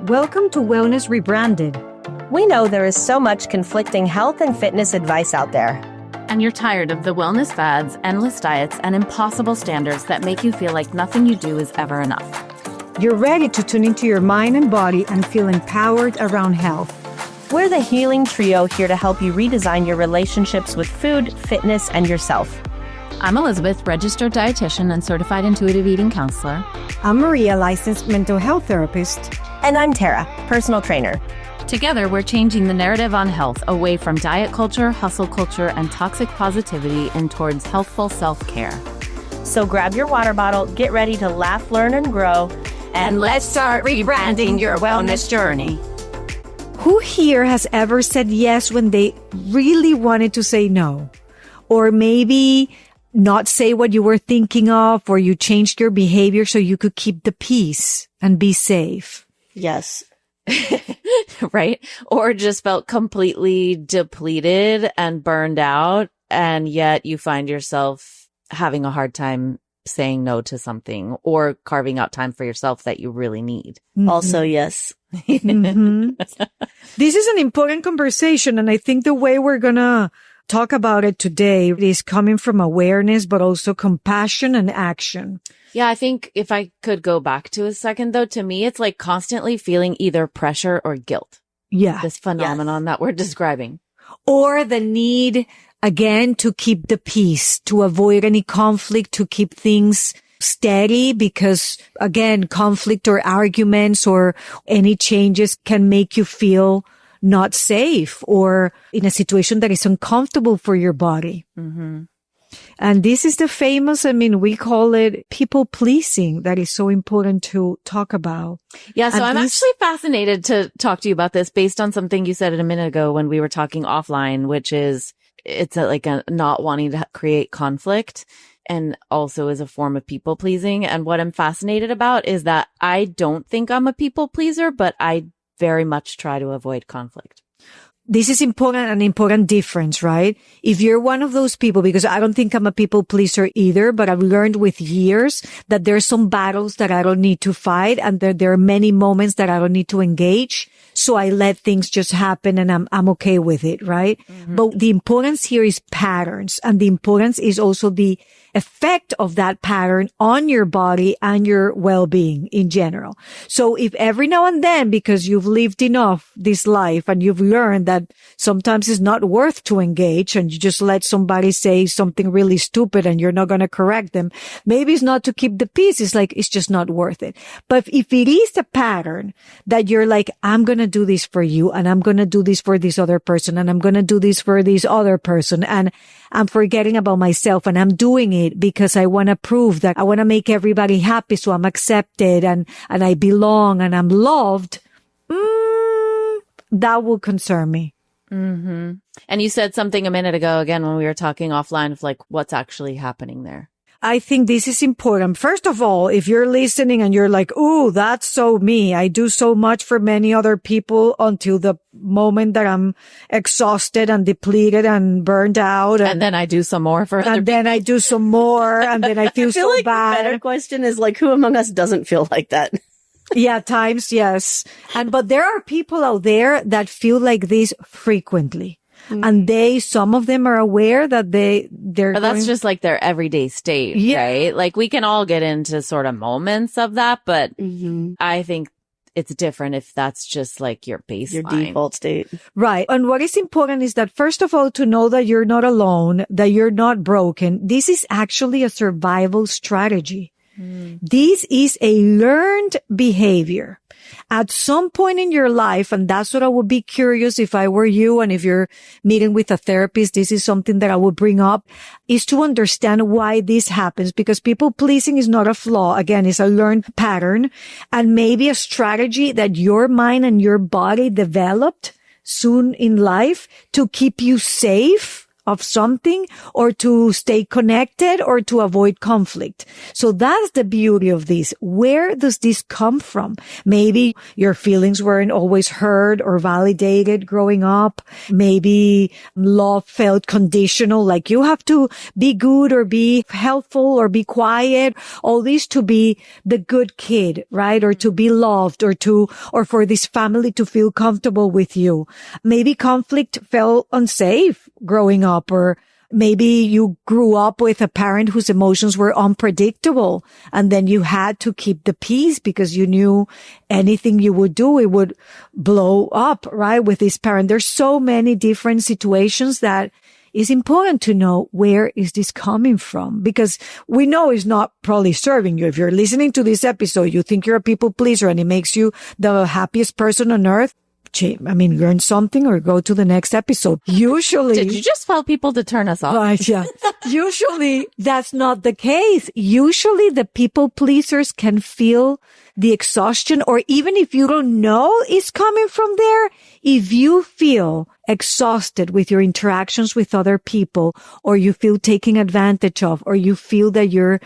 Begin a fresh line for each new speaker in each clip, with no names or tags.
Welcome to Wellness Rebranded.
We know there is so much conflicting health and fitness advice out there.
And you're tired of the wellness fads, endless diets, and impossible standards that make you feel like nothing you do is ever enough.
You're ready to tune into your mind and body and feel empowered around health.
We're the healing trio here to help you redesign your relationships with food, fitness, and yourself.
I'm Elizabeth, registered dietitian and certified intuitive eating counselor.
I'm Maria, licensed mental health therapist.
And I'm Tara, personal trainer.
Together, we're changing the narrative on health away from diet culture, hustle culture, and toxic positivity and towards healthful self-care.
So grab your water bottle, get ready to laugh, learn, and grow, and let's start rebranding your wellness journey.
Who here has ever said yes when they really wanted to say no? Or maybe not say what you were thinking of, or you changed your behavior so you could keep the peace and be safe?
Yes.
Right? Or just felt completely depleted and burned out, and yet you find yourself having a hard time saying no to something or carving out time for yourself that you really need.
Mm-hmm. Also, yes.
Mm-hmm. This is an important conversation, and I think the way we're gonna talk about it today is coming from awareness, but also compassion and action.
Yeah, I think if I could go back to a second, though, to me, it's like constantly feeling either pressure or guilt.
Yeah.
This phenomenon that we're describing.
Or the need, again, to keep the peace, to avoid any conflict, to keep things steady, because, again, conflict or arguments or any changes can make you feel not safe or in a situation that is uncomfortable for your body.
Mm-hmm.
And this is the famous, we call it people-pleasing, that is so important to talk about.
Yeah, so I'm actually fascinated to talk to you about this based on something you said a minute ago when we were talking offline, which is it's like a not wanting to create conflict and also is a form of people-pleasing. And what I'm fascinated about is that I don't think I'm a people-pleaser, but I very much try to avoid conflict.
This is an important difference, right? If you're one of those people, because I don't think I'm a people pleaser either, but I've learned with years that there's some battles that I don't need to fight, and there are many moments that I don't need to engage. So I let things just happen, and I'm okay with it, right? Mm-hmm. But the importance here is patterns, and the importance is also the effect of that pattern on your body and your well-being in general. So if every now and then, because you've lived enough this life and you've learned that sometimes it's not worth to engage and you just let somebody say something really stupid and you're not going to correct them, maybe it's not to keep the peace. It's like, it's just not worth it. But if it is a pattern that you're like, I'm going to do this for you, and I'm going to do this for this other person, and I'm going to do this for this other person, and I'm forgetting about myself, and I'm doing it because I want to prove that I want to make everybody happy, so I'm accepted and I belong and I'm loved, that will concern me.
Mm-hmm. And you said something a minute ago, again, when we were talking offline, of like, what's actually happening there?
I think this is important. First of all, if you're listening and you're like, ooh, that's so me. I do so much for many other people until the moment that I'm exhausted and depleted and burned out.
And then I do some more for other people.
And then I do some more, and then I feel so
like
bad.
The better question is like, who among us doesn't feel like that?
Yeah, times, yes. But there are people out there that feel like this frequently. Mm. And some of them are aware that they're
but that's just like their everyday state, right? Like we can all get into sort of moments of that, but I think it's different if that's just like your baseline.
Your default state.
Right. And what is important is that, first of all, to know that you're not alone, that you're not broken. This is actually a survival strategy. This is a learned behavior. At some point in your life, and that's what I would be curious if I were you, and if you're meeting with a therapist, this is something that I would bring up, is to understand why this happens, because people pleasing is not a flaw. Again, it's a learned pattern, and maybe a strategy that your mind and your body developed soon in life to keep you safe of something or to stay connected or to avoid conflict. So that's the beauty of this. Where does this come from? Maybe your feelings weren't always heard or validated growing up. Maybe love felt conditional, like you have to be good or be helpful or be quiet. All this to be the good kid, right? Or to be loved or for this family to feel comfortable with you. Maybe conflict felt unsafe growing up, or maybe you grew up with a parent whose emotions were unpredictable, and then you had to keep the peace because you knew anything you would do, it would blow up, right? With this parent. There's so many different situations that it's important to know where is this coming from, because we know it's not probably serving you. If you're listening to this episode, you think you're a people pleaser and it makes you the happiest person on earth. Learn something or go to the next episode. Usually.
Did you just tell people to turn us off?
Right, yeah. Usually that's not the case. Usually the people pleasers can feel the exhaustion, or even if you don't know it's coming from there, if you feel exhausted with your interactions with other people, or you feel taken advantage of, or you feel that you're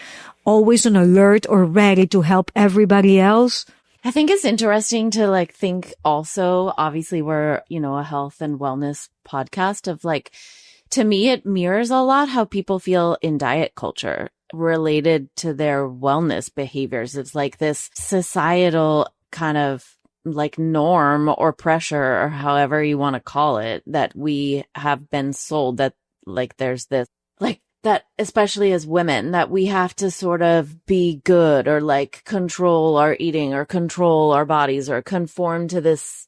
always on alert or ready to help everybody else,
I think it's interesting to think also, obviously we're, a health and wellness podcast of to me, it mirrors a lot how people feel in diet culture related to their wellness behaviors. It's this societal kind of norm or pressure, or however you want to call it, that we have been sold that there's this that especially as women, that we have to sort of be good or control our eating or control our bodies or conform to this,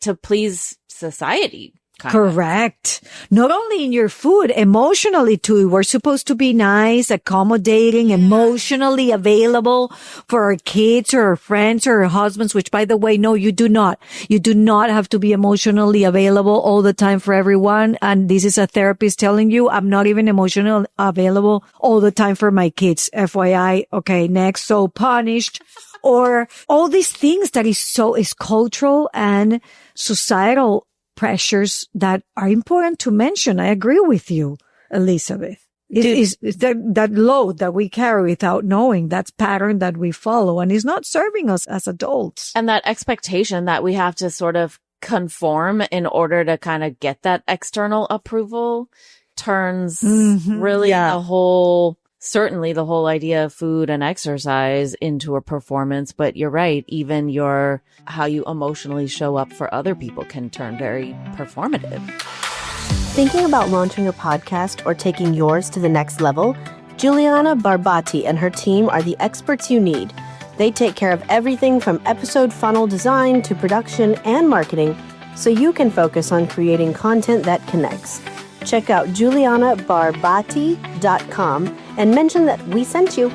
to please society.
Correct. Not only in your food, emotionally too. We're supposed to be nice, accommodating, emotionally available for our kids or our friends or our husbands, which by the way, no, you do not. You do not have to be emotionally available all the time for everyone. And this is a therapist telling you, I'm not even emotionally available all the time for my kids. FYI. Okay. Next. So punished. Or all these things that is cultural and societal pressures that are important to mention. I agree with you, Elizabeth. It's that load that we carry without knowing, that's pattern that we follow, and is not serving us as adults.
And that expectation that we have to sort of conform in order to kind of get that external approval turns really certainly the whole idea of food and exercise into a performance. But you're right, even how you emotionally show up for other people can turn very performative.
Thinking about launching a podcast or taking yours to the next level? Juliana Barbati and her team are the experts you need. They take care of everything from episode funnel design to production and marketing, so you can focus on creating content that connects. Check out julianabarbati.com and mention that we sent you.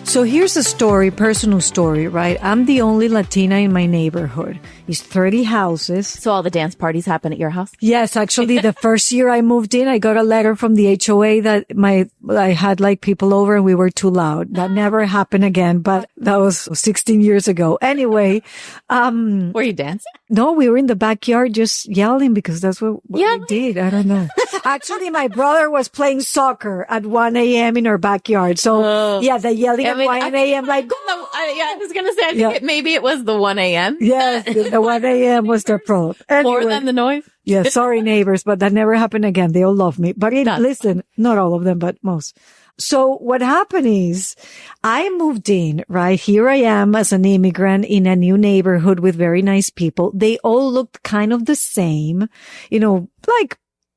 So here's a story, personal story, right? I'm the only Latina in my neighborhood. It's 30 houses.
So all the dance parties happen at your house?
Yes, actually, the first year I moved in, I got a letter from the HOA that I had people over and we were too loud. That never happened again, but that was 16 years ago. Anyway,
were you dancing?
No, we were in the backyard just yelling because that's what we did. I don't know. Actually, my brother was playing soccer at 1 a.m. in our backyard. So the yelling at 1 a.m.
I was going to say, I think maybe it was the 1 a.m.
Yes, the 1 a.m. was the problem. Anyway,
more than the noise?
Yeah, sorry neighbors, but that never happened again. They all love me. But listen, not all of them, but most. So what happened is I moved in, right? Here I am as an immigrant in a new neighborhood with very nice people. They all looked kind of the same,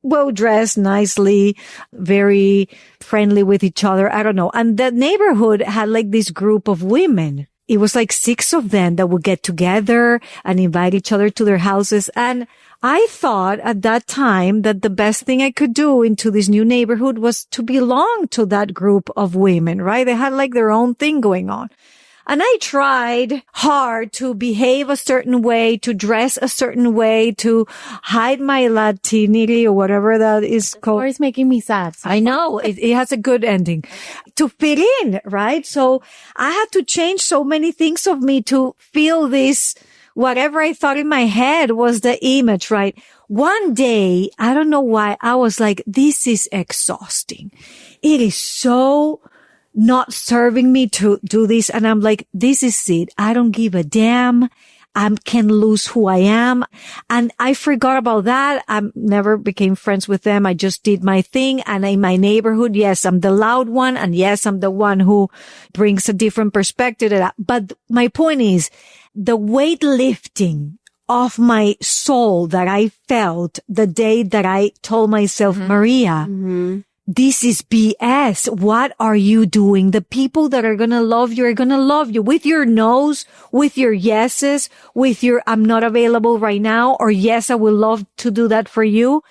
well dressed, nicely, very friendly with each other. I don't know. And the neighborhood had this group of women. It was 6 of them that would get together and invite each other to their houses. And I thought at that time that the best thing I could do into this new neighborhood was to belong to that group of women, right? They had their own thing going on. And I tried hard to behave a certain way, to dress a certain way, to hide my Latinity or whatever that is called.
The story's making me sad.
I know. It has a good ending. To fit in, right? So I had to change so many things of me to feel this whatever I thought in my head was the image, right? One day, I don't know why, I was like, this is exhausting. It is so not serving me to do this. And I'm like, this is it. I don't give a damn. I can lose who I am. And I forgot about that. I never became friends with them. I just did my thing. And in my neighborhood, yes, I'm the loud one. And yes, I'm the one who brings a different perspective to that. But my point is the weightlifting of my soul that I felt the day that I told myself, Maria, this is BS. What are you doing? The people that are going to love you are going to love you with your no's, with your yeses, with your I'm not available right now, or yes, I would love to do that for you.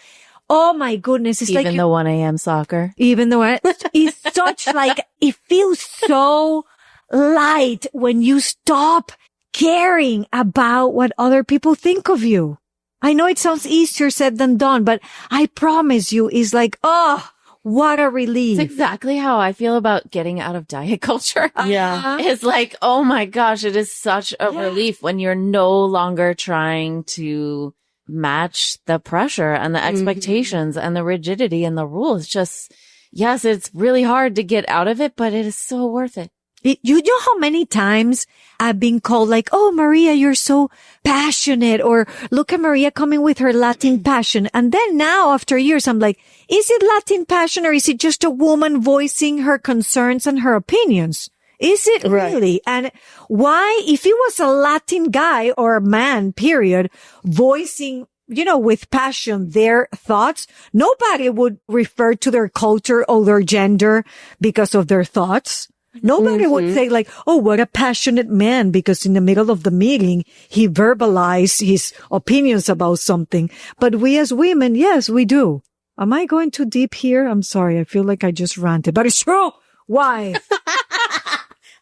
Oh my goodness. It's
Even the 1 a.m. soccer.
Even though it's such like, it feels so light when you stop caring about what other people think of you. I know it sounds easier said than done, but I promise you it's like, oh, what a relief.
It's exactly how I feel about getting out of diet culture.
Yeah.
It's like, oh my gosh, it is such a relief when you're no longer trying to match the pressure and the expectations and the rigidity and the rules. Just, yes, it's really hard to get out of it, but it is so worth it.
You know how many times I've been called like, oh, Maria, you're so passionate, or look at Maria coming with her Latin passion. And then now after years, I'm like, is it Latin passion or is it just a woman voicing her concerns and her opinions? Is it really? And why, if it was a Latin guy or a man, period, voicing, you know, with passion, their thoughts, nobody would refer to their culture or their gender because of their thoughts. Nobody would say like, oh, what a passionate man, because in the middle of the meeting, he verbalized his opinions about something. But we as women, yes, we do. Am I going too deep here? I'm sorry. I feel like I just ranted, but it's true. Why?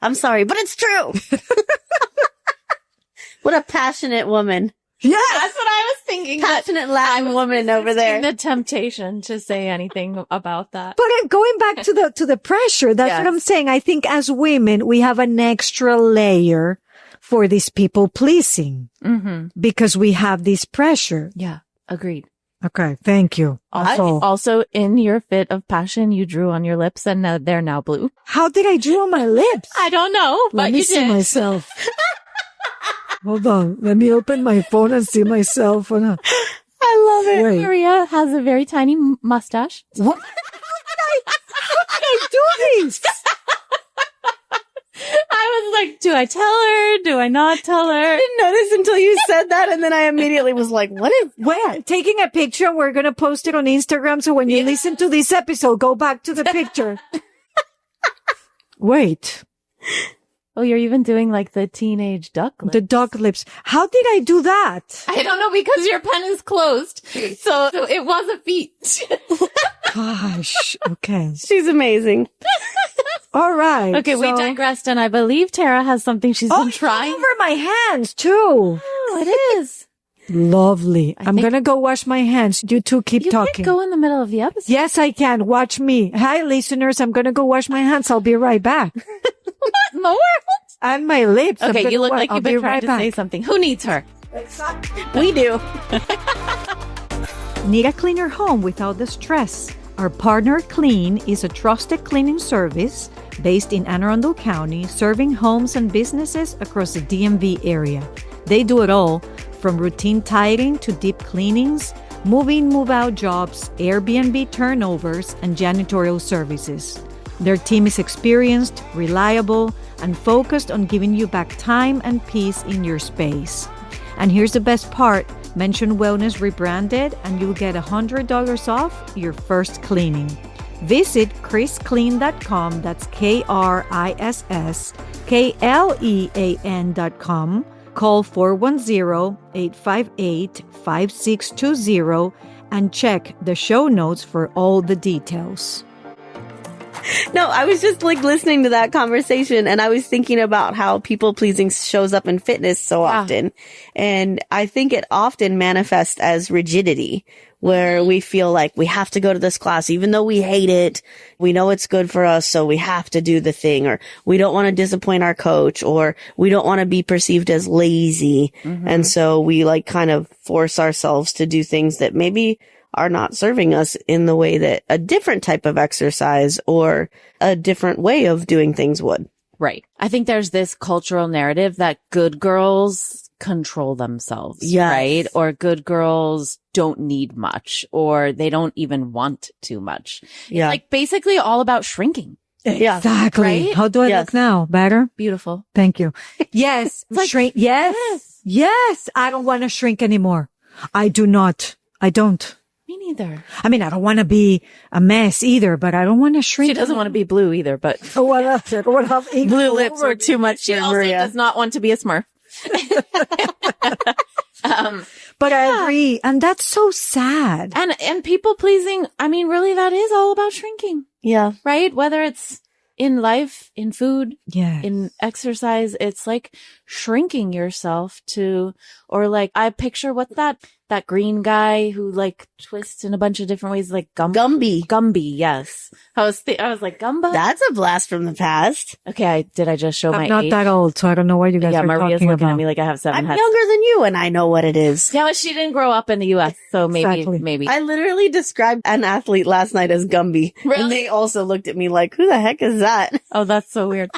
I'm sorry, but it's true. What a passionate woman.
Yes.
That's what I was thinking.
Passionate Latin woman over there.
The temptation to say anything about that.
But going back to the pressure, that's what I'm saying. I think as women, we have an extra layer for this people pleasing because we have this pressure.
Yeah. Agreed.
Okay. Thank you.
Also, in your fit of passion, you drew on your lips and they're now blue.
How did I draw on my lips?
I don't know, but
Let me
you
see
did.
myself. Hold on. Let me open my phone and see myself.
I love it.
Wait.
Maria has a very tiny mustache.
What? How did I do this?
I was like, do I tell her? Do I not tell her?
I didn't notice until you said that, and then I immediately was like, what is...
We're taking a picture. We're going to post it on Instagram. So when you listen to this episode, go back to the picture. Wait.
Oh, you're even doing like the teenage duck lips.
The duck lips. How did I do that?
I don't know, because your pen is closed. So it was a feat.
Gosh. Okay.
She's amazing.
All right.
Okay, we digressed, and I believe Tara has something she's been trying.
Over my hands too.
Oh, it is.
Lovely. I'm going to go wash my hands. You two keep talking.
You can go in the middle of the episode.
Yes, I can. Watch me. Hi, listeners. I'm going to go wash my hands. I'll be right back.
What in the world?
And my lips.
Okay, you look like you've been trying to say something. Who needs her?
We do.
Need a cleaner home without the stress? Our partner Clean is a trusted cleaning service based in Anne Arundel County, serving homes and businesses across the DMV area. They do it all, from routine tidying to deep cleanings, move-in, move-out jobs, Airbnb turnovers, and janitorial services. Their team is experienced, reliable, and focused on giving you back time and peace in your space. And here's the best part. Mention Wellness Rebranded and you'll get $100 off your first cleaning. Visit chrisclean.com, that's KRISSKLEAN.com. Call 410-858-5620 and check the show notes for all the details.
No, I was just like listening to that conversation and I was thinking about how people pleasing shows up in fitness so often. And I think it often manifests as rigidity, where we feel like we have to go to this class, even though we hate it. We know it's good for us, so we have to do the thing, or we don't want to disappoint our coach, or we don't want to be perceived as lazy. And so we like kind of force ourselves to do things that maybe are not serving us in the way that a different type of exercise or a different way of doing things would.
Right. I think there's this cultural narrative that good girls control themselves,
Yes.
right? Or good girls don't need much, or they don't even want too much.
Yeah.
It's like basically all about shrinking.
Yeah.
Exactly.
Right?
How do I
Yes.
look now? Better?
Beautiful.
Thank you. Yes.
like-
shrink. Yes. Yes. I don't want to shrink anymore. I do not. I don't.
Me neither.
I mean, I don't want to be a mess either, but I don't want to shrink.
She doesn't want to be blue either, but
Oh, what else? What else?
Blue lips are too much
she
for
also
Maria.
does not want to be a Smurf.
But I agree. And that's so sad.
And people pleasing, I mean, really that is all about shrinking,
Yeah.
right? Whether it's in life, in food,
Yeah.
in exercise, it's like shrinking yourself to, or like I picture what's that green guy who like twists in a bunch of different ways, like
Gumby.
Gumby. Yes. I was like Gumba.
That's a blast from the past.
Okay. Did I just show my
I'm not
age?
that old, so I don't know what you guys
Yeah.
are
Maria's
talking
looking
about.
at me like I have 7
I'm
heads.
younger than you and I know what it is.
Yeah, but she didn't grow up in the U.S., so
Exactly.
maybe.
I literally described an athlete last night as Gumby.
Really?
And they also looked at me like, who the heck is that?
Oh, that's so weird.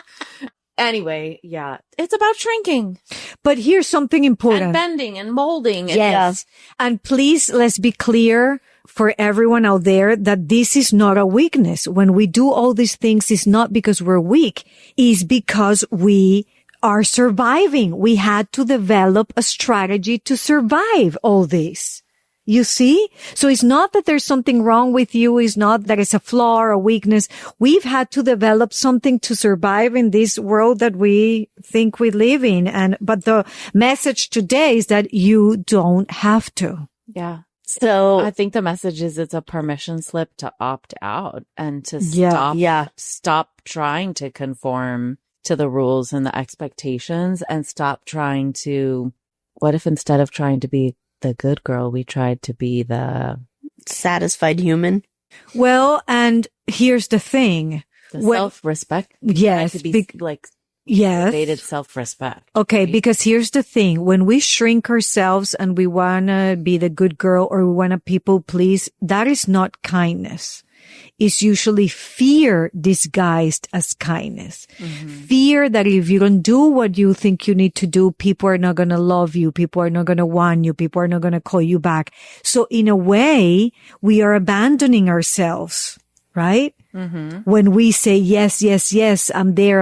Anyway, yeah, it's about shrinking
But here's something
and
important.
bending and molding. And
Yes. And please, let's be clear for everyone out there that this is not a weakness. When we do all these things, it's not because we're weak. It's because we are surviving. We had to develop a strategy to survive all this. You see? So it's not that there's something wrong with you. It's not that it's a flaw or a weakness. We've had to develop something to survive in this world that we think we live in. But the message today is that you don't have to.
Yeah.
So,
I think the message is it's a permission slip to opt out and to
Yeah.
stop trying to conform to the rules and the expectations and stop trying to, what if instead of trying to be the good girl, we tried to be the
satisfied human.
Well, and here's the thing. When-
self-respect.
Yes.
To be like
Yes.
elevated self-respect.
Okay, because here's the thing. When we shrink ourselves and we want to be the good girl or we want to people please, that is not kindness. It's usually fear disguised as kindness. Fear that if you don't do what you think you need to do, people are not going to love you. People are not going to want you. People are not going to call you back. So in a way, we are abandoning ourselves, right? When we say, yes, yes, yes, I'm there,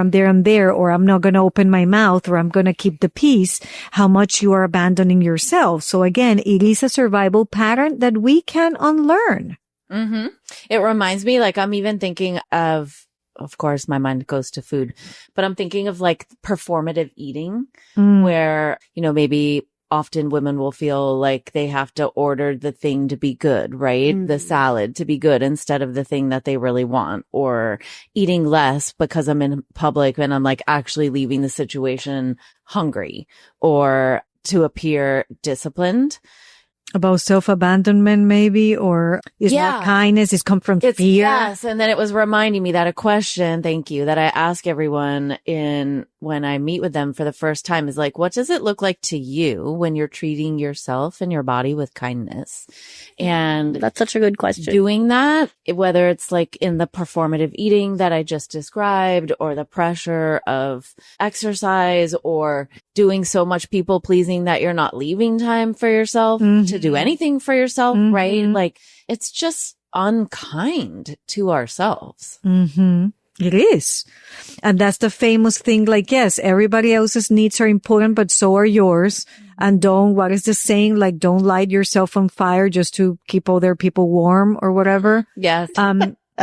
or I'm not going to open my mouth, or I'm going to keep the peace, how much you are abandoning yourself. So again, it is a survival pattern that we can unlearn.
It reminds me, like, I'm even thinking of course, my mind goes to food, but I'm thinking of like performative eating where, you know, maybe often women will feel like they have to order the thing to be good, right? The salad to be good instead of the thing that they really want, or eating less because I'm in public and I'm like actually leaving the situation hungry, or to appear disciplined.
About self-abandonment, maybe, or is not kindness, it's come from fear.
Yes. And then it was reminding me that a question, thank you, that I ask everyone when I meet with them for the first time is like, what does it look like to you when you're treating yourself and your body with kindness? And
That's such a good question.
doing that, whether it's like in the performative eating that I just described, or the pressure of exercise, or doing so much people pleasing that you're not leaving time for yourself to do anything for yourself, right? Like it's just unkind to ourselves.
It is. And that's the famous thing, like, yes, everybody else's needs are important, but so are yours. And what is the saying? Like, don't light yourself on fire just to keep other people warm or whatever.
Yes.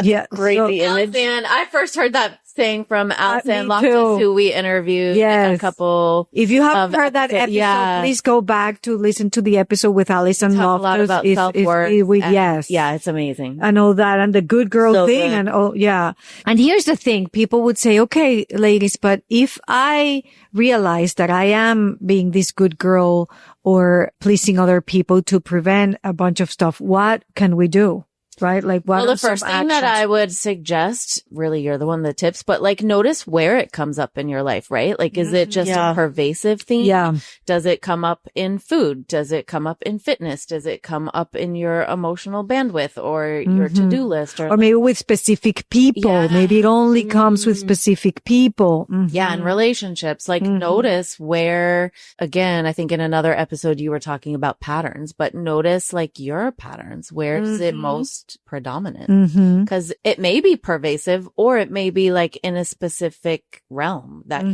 Yeah.
Great
so-
the image.
Man, I first heard that saying from Alison
me
Loftus,
too.
who we interviewed
Yes.
a couple.
If you haven't
of
heard that
episodes,
episode, please go back to listen to the episode with Alison
talk a lot
Loftus.
about
It's-
self-worth.
it's-
and-
yes.
Yeah, it's amazing.
And all that and the good girl
So
thing
good.
and oh yeah. And here's the thing. People would say, okay, ladies, but if I realize that I am being this good girl or pleasing other people to prevent a bunch of stuff, what can we do? Right? Like what
Well,
are
the
some
first thing that
actions?
I would suggest, really, you're the one that tips, but like notice where it comes up in your life, right? Like, is it just
Yeah.
a pervasive theme?
Yeah.
Does it come up in food? Does it come up in fitness? Does it come up in your emotional bandwidth or your to-do list?
Or maybe with specific people.
Yeah.
Maybe it only comes with specific people. Mhm.
Yeah, in relationships, like notice where, again, I think in another episode you were talking about patterns, but notice like your patterns. Where is it most predominant?
Mhm.
Because it may be pervasive or it may be like in a specific realm that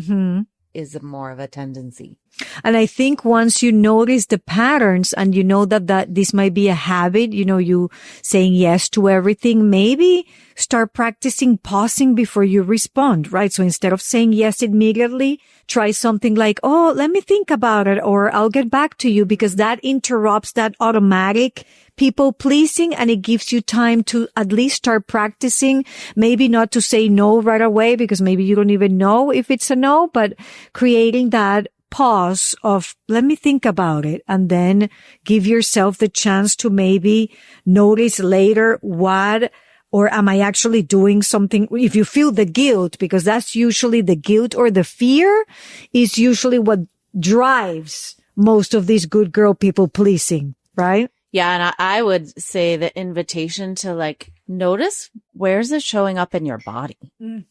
is more of a tendency.
And I think once you notice the patterns and you know that this might be a habit, you know, you saying yes to everything, maybe start practicing pausing before you respond, right? So instead of saying yes immediately, try something like, oh, let me think about it, or I'll get back to you, because that interrupts that automatic people pleasing and it gives you time to at least start practicing, maybe not to say no right away because maybe you don't even know if it's a no, but creating that pause of let me think about it and then give yourself the chance to maybe notice later what or am I actually doing something? If you feel the guilt, because that's usually the guilt or the fear is usually what drives most of these good girl people pleasing, right?
Yeah. And I would say the invitation to like notice where's it showing up in your body,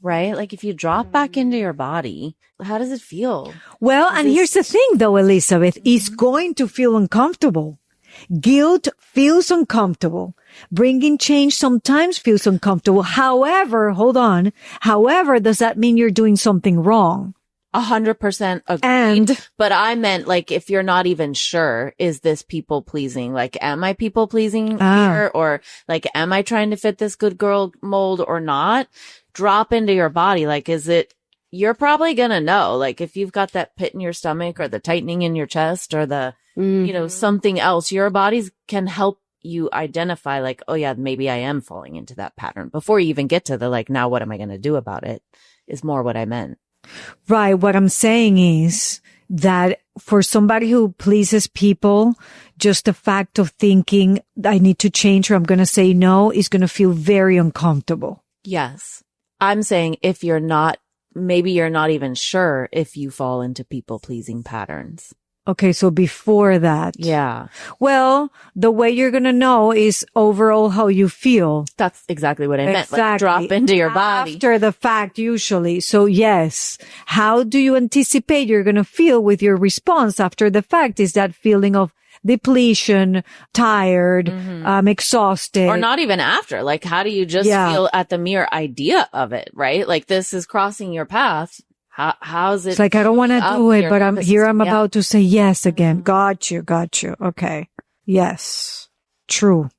right? Like if you drop back into your body, how does it feel?
Well, and here's the thing though, Elizabeth, it's going to feel uncomfortable. Guilt feels uncomfortable. Bringing change sometimes feels uncomfortable. However, hold on. However, does that mean you're doing something wrong?
100% agreed.
And
But I meant like if you're not even sure, is this people pleasing? Like, am I people pleasing here? Or like, am I trying to fit this good girl mold or not? Drop into your body. Like, is it, you're probably going to know, like if you've got that pit in your stomach or the tightening in your chest or the, you know, something else, your bodies can help you identify like, oh yeah, maybe I am falling into that pattern before you even get to the like, now what am I going to do about it is more what I meant.
right. What I'm saying is that for somebody who pleases people, just the fact of thinking I need to change or I'm going to say no is going to feel very uncomfortable.
Yes. I'm saying if you're not, maybe you're not even sure if you fall into people pleasing patterns.
Okay. So before that.
Yeah.
Well, the way you're going to know is overall how you feel.
That's exactly what I meant. Like drop into your body.
After the fact, usually. So yes, how do you anticipate you're going to feel with your response after the fact? Is that feeling of depletion, tired, exhausted?
Or not even after. Like, how do you just feel at the mere idea of it, right? Like this is crossing your path. How's it?
It's like, I don't want to do it, but I'm about to say yes again. Got you. Okay. Yes. True.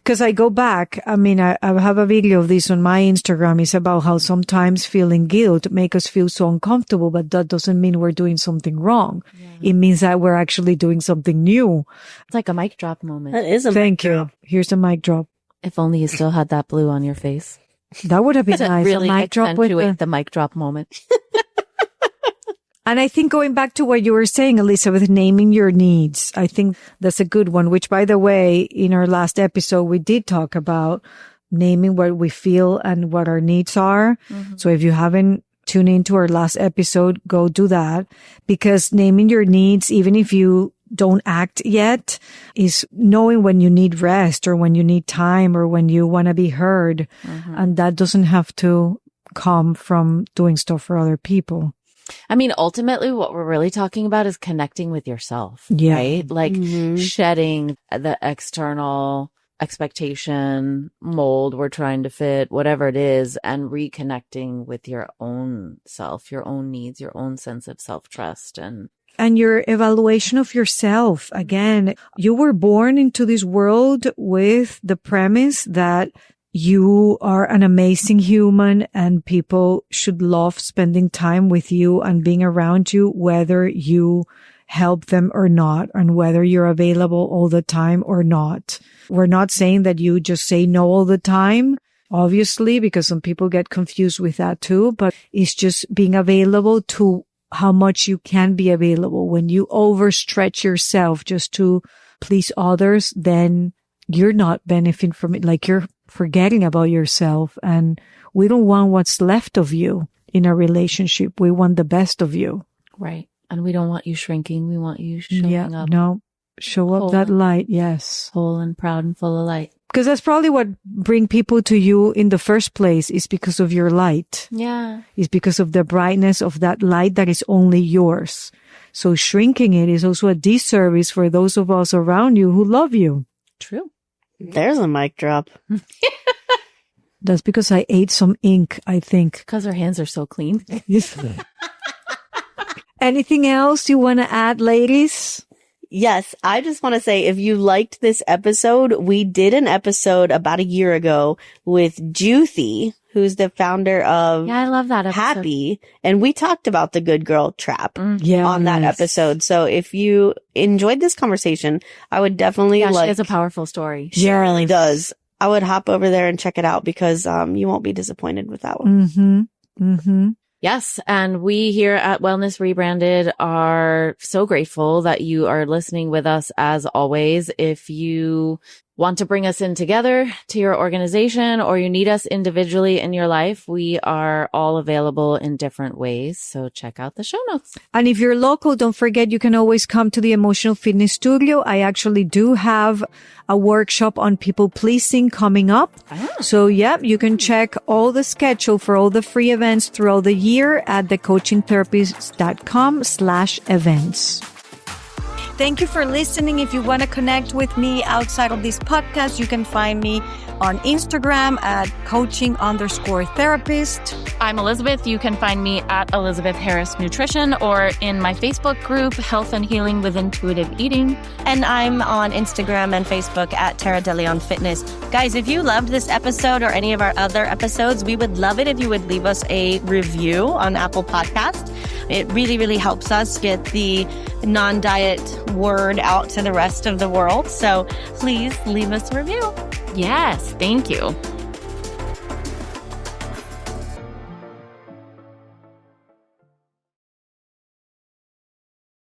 Cause I go back. I mean, I have a video of this on my Instagram. It's about how sometimes feeling guilt make us feel so uncomfortable, but that doesn't mean we're doing something wrong. It means that we're actually doing something new.
It's like a mic drop moment.
That is a
Thank you. Here's a mic drop.
If only you still had that blue on your face.
That would have been
To
nice.
really
a mic drop with
accentuate the mic drop moment.
And I think going back to what you were saying, Elizabeth, naming your needs, I think that's a good one, which by the way, in our last episode, we did talk about naming what we feel and what our needs are. So if you haven't tuned into our last episode, go do that, because naming your needs, even if you don't act yet, is knowing when you need rest or when you need time or when you want to be heard. And that doesn't have to come from doing stuff for other people.
I mean, ultimately what we're really talking about is connecting with yourself, right? Like shedding the external expectation mold we're trying to fit, whatever it is, and reconnecting with your own self, your own needs, your own sense of self-trust
and your evaluation of yourself. Again, you were born into this world with the premise that you are an amazing human and people should love spending time with you and being around you, whether you help them or not, and whether you're available all the time or not. We're not saying that you just say no all the time, obviously, because some people get confused with that too, but it's just being available to how much you can be available. When you overstretch yourself just to please others, then you're not benefiting from it. Like you're forgetting about yourself, and we don't want what's left of you in a relationship. We want the best of you.
Right. And we don't want you shrinking. We want you showing up.
No, show up that light. Yes.
Whole and proud and full of light.
Because that's probably what bring people to you in the first place, is because of your light.
Yeah.
It's because of the brightness of that light that is only yours. So shrinking it is also a disservice for those of us around you who love you.
True.
There's a mic drop.
That's because I ate some ink, I think.
Because our hands are so clean.
Anything else you want to add, ladies?
Yes, I just want to say, if you liked this episode, we did an episode about a year ago with Juthy, who's the founder of
I love that episode.
Happy, and we talked about the good girl trap on that episode. So if you enjoyed this conversation, I would definitely
she has a powerful story.
She really does. I would hop over there and check it out, because you won't be disappointed with that one.
Mm-hmm. Mm-hmm.
Yes. And we here at Wellness Rebranded are so grateful that you are listening with us as always. If you want to bring us in together to your organization, or you need us individually in your life, we are all available in different ways. So check out the show notes.
And if you're local, don't forget you can always come to the Emotional Fitness Studio. I actually do have a workshop on people-pleasing coming up. So you can check all the schedule for all the free events throughout the year at thecoachingtherapist.com/events. Thank you for listening. If you want to connect with me outside of this podcast, you can find me on Instagram at coaching_therapist.
I'm Elizabeth. You can find me at Elizabeth Harris Nutrition, or in my Facebook group, Health and Healing with Intuitive Eating.
And I'm on Instagram and Facebook at Tara DeLeon Fitness. Guys, if you loved this episode or any of our other episodes, we would love it if you would leave us a review on Apple Podcast. It really, really helps us get the non-diet word out to the rest of the world. So please leave us a review.
Yes, thank you.